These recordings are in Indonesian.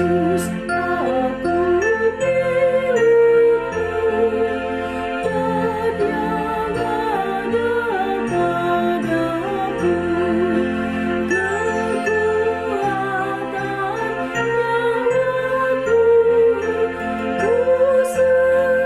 Yesus, aku milikmu. Dan yang ada padaku, kekuatan nyawaku, ku serahkan padamu, ku serahkan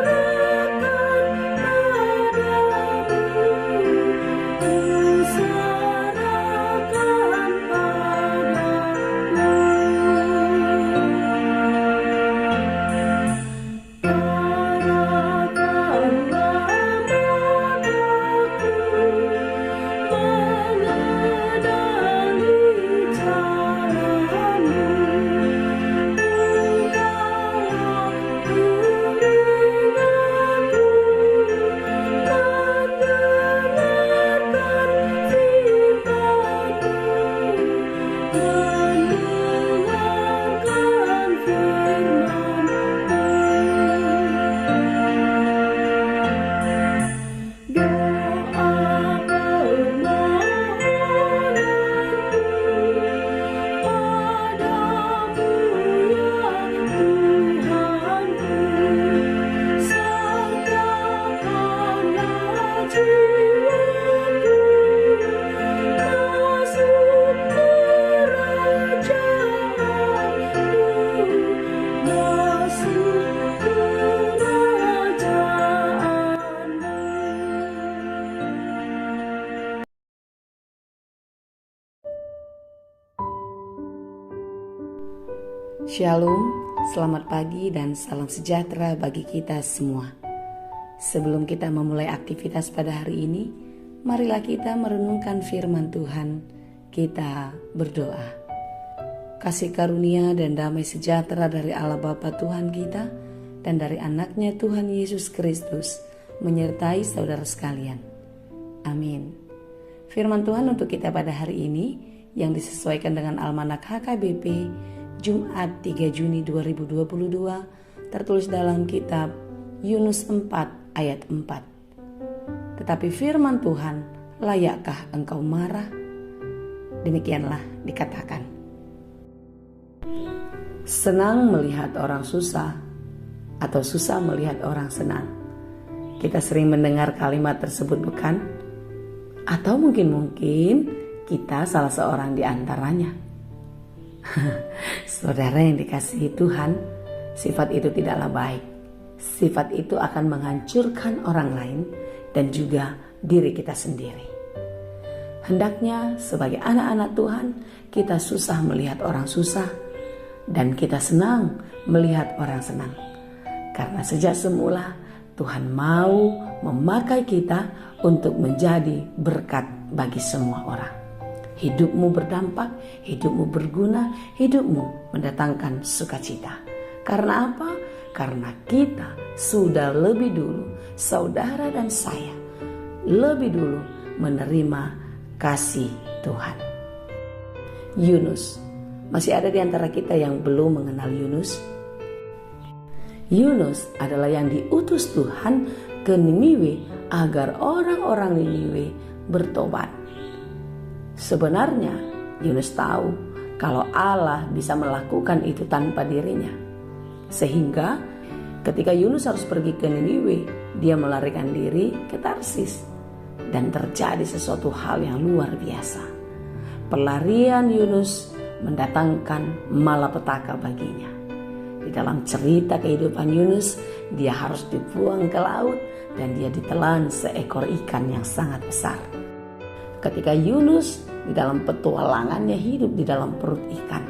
Shalom, selamat pagi dan salam sejahtera bagi kita semua. Sebelum kita memulai aktivitas pada hari ini, marilah kita merenungkan firman Tuhan. Kita berdoa. Kasih karunia dan damai sejahtera dari Allah Bapa Tuhan kita dan dari anaknya Tuhan Yesus Kristus menyertai saudara sekalian. Amin. Firman Tuhan untuk kita pada hari ini yang disesuaikan dengan Almanak HKBP Jumat 3 Juni 2022 tertulis dalam kitab Yunus 4 ayat 4. Tetapi firman Tuhan, layakkah engkau marah? Demikianlah dikatakan. Senang melihat orang susah atau susah melihat orang senang. Kita sering mendengar kalimat tersebut, bukan? Atau mungkin kita salah seorang di antaranya. Saudara yang dikasihi Tuhan, sifat itu tidaklah baik. Sifat itu akan menghancurkan orang lain dan juga diri kita sendiri. Hendaknya sebagai anak-anak Tuhan, kita susah melihat orang susah dan kita senang melihat orang senang. Karena sejak semula Tuhan mau memakai kita untuk menjadi berkat bagi semua orang. Hidupmu berdampak, hidupmu berguna, hidupmu mendatangkan sukacita. Karena apa? Karena kita sudah lebih dulu, saudara dan saya, lebih dulu menerima kasih Tuhan. Yunus, masih ada di antara kita yang belum mengenal Yunus? Yunus adalah yang diutus Tuhan ke Niniwe agar orang-orang Niniwe bertobat. Sebenarnya Yunus tahu kalau Allah bisa melakukan itu tanpa dirinya. Sehingga ketika Yunus harus pergi ke Niniwe, dia melarikan diri ke Tarsis. Dan terjadi sesuatu hal yang luar biasa. Pelarian Yunus mendatangkan malapetaka baginya. Di dalam cerita kehidupan Yunus, dia harus dibuang ke laut dan dia ditelan seekor ikan yang sangat besar. Ketika Yunus di dalam petualangannya hidup di dalam perut ikan,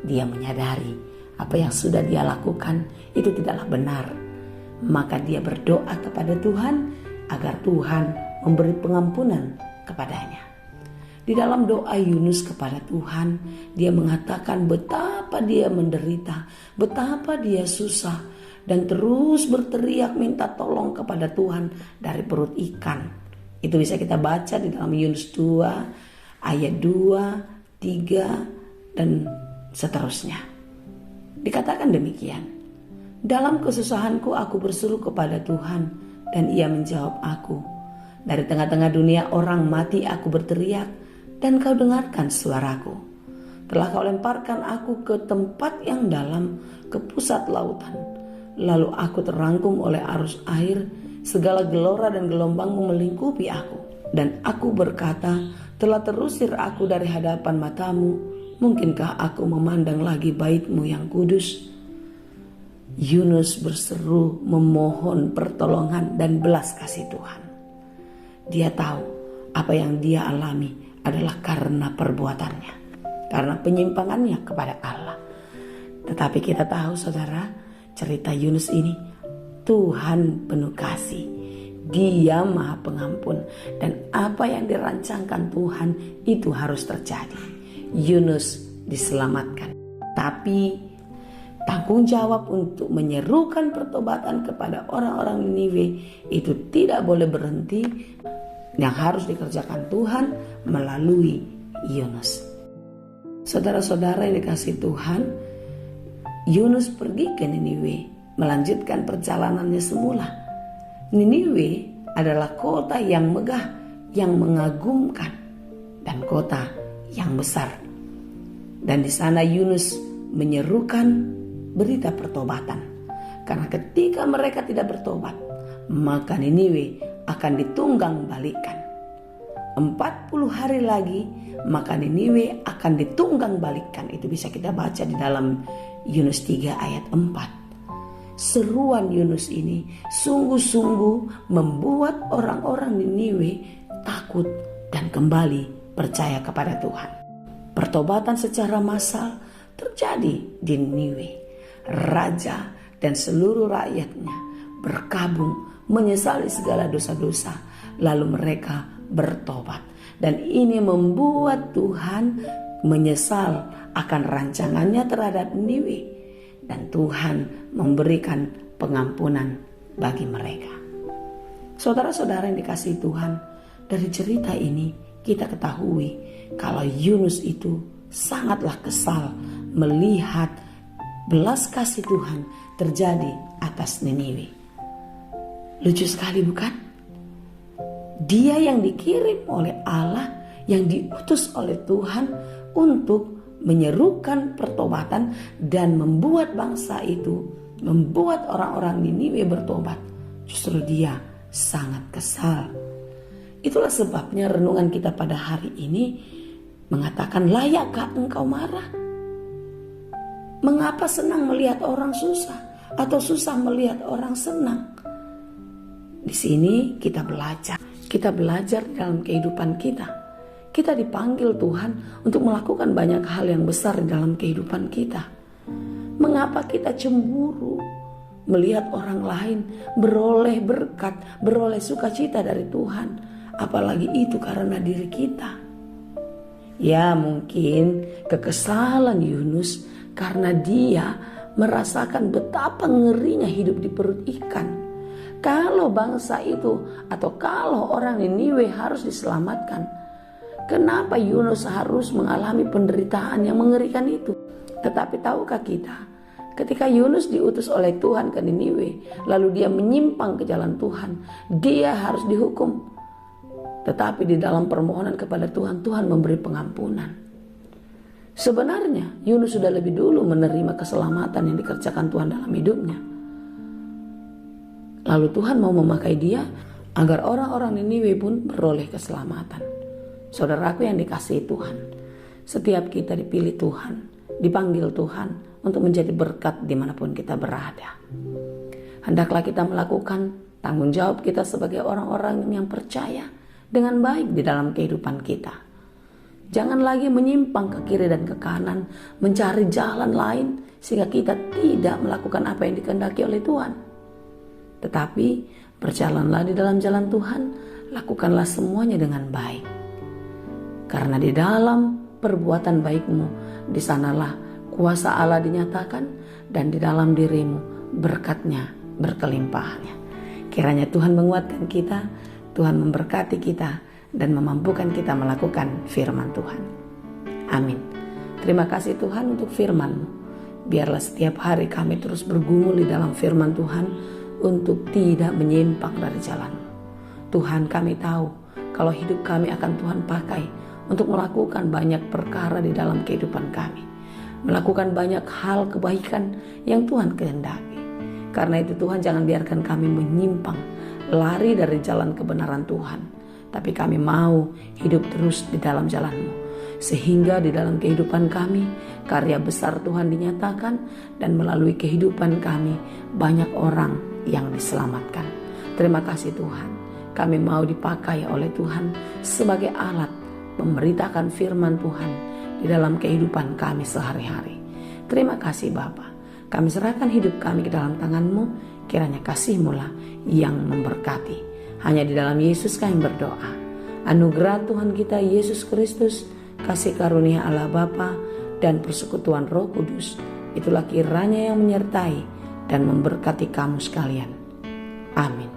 dia menyadari apa yang sudah dia lakukan itu tidaklah benar. Maka dia berdoa kepada Tuhan agar Tuhan memberi pengampunan kepadanya. Di dalam doa Yunus kepada Tuhan, dia mengatakan betapa dia menderita, betapa dia susah, dan terus berteriak minta tolong kepada Tuhan dari perut ikan. Itu bisa kita baca di dalam Yunus 2 ayat 2, 3 dan seterusnya. Dikatakan demikian. Dalam kesusahanku aku berseru kepada Tuhan dan ia menjawab aku. Dari tengah-tengah dunia orang mati aku berteriak dan kau dengarkan suaraku. Telah kau lemparkan aku ke tempat yang dalam, ke pusat lautan. Lalu aku terangkum oleh arus air, segala gelora dan gelombang melingkupi aku. Dan aku berkata, telah terusir aku dari hadapan matamu, mungkinkah aku memandang lagi bait-mu yang kudus? Yunus berseru memohon pertolongan dan belas kasih Tuhan. Dia tahu apa yang dia alami adalah karena perbuatannya, karena penyimpangannya kepada Allah. Tetapi kita tahu saudara, cerita Yunus ini Tuhan penuh kasih, Dia Maha Pengampun, dan apa yang dirancangkan Tuhan itu harus terjadi. Yunus diselamatkan, tapi tanggung jawab untuk menyerukan pertobatan kepada orang-orang Niniwe itu tidak boleh berhenti. Yang harus dikerjakan Tuhan melalui Yunus. Saudara-saudara yang dikasihi Tuhan, Yunus pergi ke Niniwe, melanjutkan perjalanannya semula. Niniwe adalah kota yang megah, yang mengagumkan, dan kota yang besar. Dan di sana Yunus menyerukan berita pertobatan. Karena ketika mereka tidak bertobat, maka Niniwe akan ditunggang balikan. 40 hari lagi maka Niniwe akan ditunggang balikan. Itu bisa kita baca di dalam Yunus 3 ayat 4. Seruan Yunus ini sungguh-sungguh membuat orang-orang Niniwe takut dan kembali percaya kepada Tuhan. Pertobatan secara massal terjadi di Niniwe. Raja dan seluruh rakyatnya berkabung menyesali segala dosa-dosa, lalu mereka bertobat. Dan ini membuat Tuhan menyesal akan rancangannya terhadap Niniwe, dan Tuhan memberikan pengampunan bagi mereka. Saudara-saudara yang dikasihi Tuhan, dari cerita ini kita ketahui kalau Yunus itu sangatlah kesal melihat belas kasih Tuhan terjadi atas Niniwe. Lucu sekali bukan? Dia yang dikirim oleh Allah, yang diutus oleh Tuhan untuk menyerukan pertobatan dan membuat bangsa itu, membuat orang-orang Niniwe bertobat. Justru dia sangat kesal. Itulah sebabnya renungan kita pada hari ini mengatakan, layakkah engkau marah? Mengapa senang melihat orang susah atau susah melihat orang senang? Di sini kita belajar dalam kehidupan kita. Kita dipanggil Tuhan untuk melakukan banyak hal yang besar dalam kehidupan kita. Mengapa kita cemburu melihat orang lain beroleh berkat, beroleh sukacita dari Tuhan, apalagi itu karena diri kita? Ya, mungkin kekesalan Yunus karena dia merasakan betapa ngerinya hidup di perut ikan. Kalau bangsa itu atau kalau orang Niniwe harus diselamatkan, kenapa Yunus harus mengalami penderitaan yang mengerikan itu? Tetapi tahukah kita, ketika Yunus diutus oleh Tuhan ke Niniwe, lalu dia menyimpang ke jalan Tuhan, dia harus dihukum. Tetapi di dalam permohonan kepada Tuhan, Tuhan memberi pengampunan. Sebenarnya Yunus sudah lebih dulu menerima keselamatan yang dikerjakan Tuhan dalam hidupnya. Lalu Tuhan mau memakai dia agar orang-orang Niniwe pun beroleh keselamatan. Saudaraku yang dikasihi Tuhan, setiap kita dipilih Tuhan, dipanggil Tuhan untuk menjadi berkat dimanapun kita berada. Hendaklah kita melakukan tanggung jawab kita sebagai orang-orang yang percaya dengan baik di dalam kehidupan kita. Jangan lagi menyimpang ke kiri dan ke kanan, mencari jalan lain sehingga kita tidak melakukan apa yang dikehendaki oleh Tuhan. Tetapi berjalanlah di dalam jalan Tuhan, lakukanlah semuanya dengan baik. Karena di dalam perbuatan baikmu, di sanalah kuasa Allah dinyatakan, dan di dalam dirimu berkatnya berkelimpahannya. Kiranya Tuhan menguatkan kita, Tuhan memberkati kita, dan memampukan kita melakukan firman Tuhan. Amin. Terima kasih Tuhan untuk firman-Mu. Biarlah setiap hari kami terus bergumul di dalam firman Tuhan, untuk tidak menyimpang dari jalan. Tuhan, kami tahu kalau hidup kami akan Tuhan pakai untuk melakukan banyak perkara di dalam kehidupan kami, melakukan banyak hal kebaikan yang Tuhan kehendaki. Karena itu Tuhan, jangan biarkan kami menyimpang, lari dari jalan kebenaran Tuhan, tapi kami mau hidup terus di dalam jalan-Mu, sehingga di dalam kehidupan kami karya besar Tuhan dinyatakan, dan melalui kehidupan kami banyak orang yang diselamatkan. Terima kasih Tuhan, kami mau dipakai oleh Tuhan sebagai alat memberitakan firman Tuhan di dalam kehidupan kami sehari-hari. Terima kasih Bapa, kami serahkan hidup kami ke dalam tangan-Mu, kiranya kasih-Mu lah yang memberkati. Hanya di dalam Yesus kami berdoa. Anugerah Tuhan kita Yesus Kristus, kasih karunia Allah Bapa, dan persekutuan Roh Kudus, itulah kiranya yang menyertai dan memberkati kamu sekalian. Amin.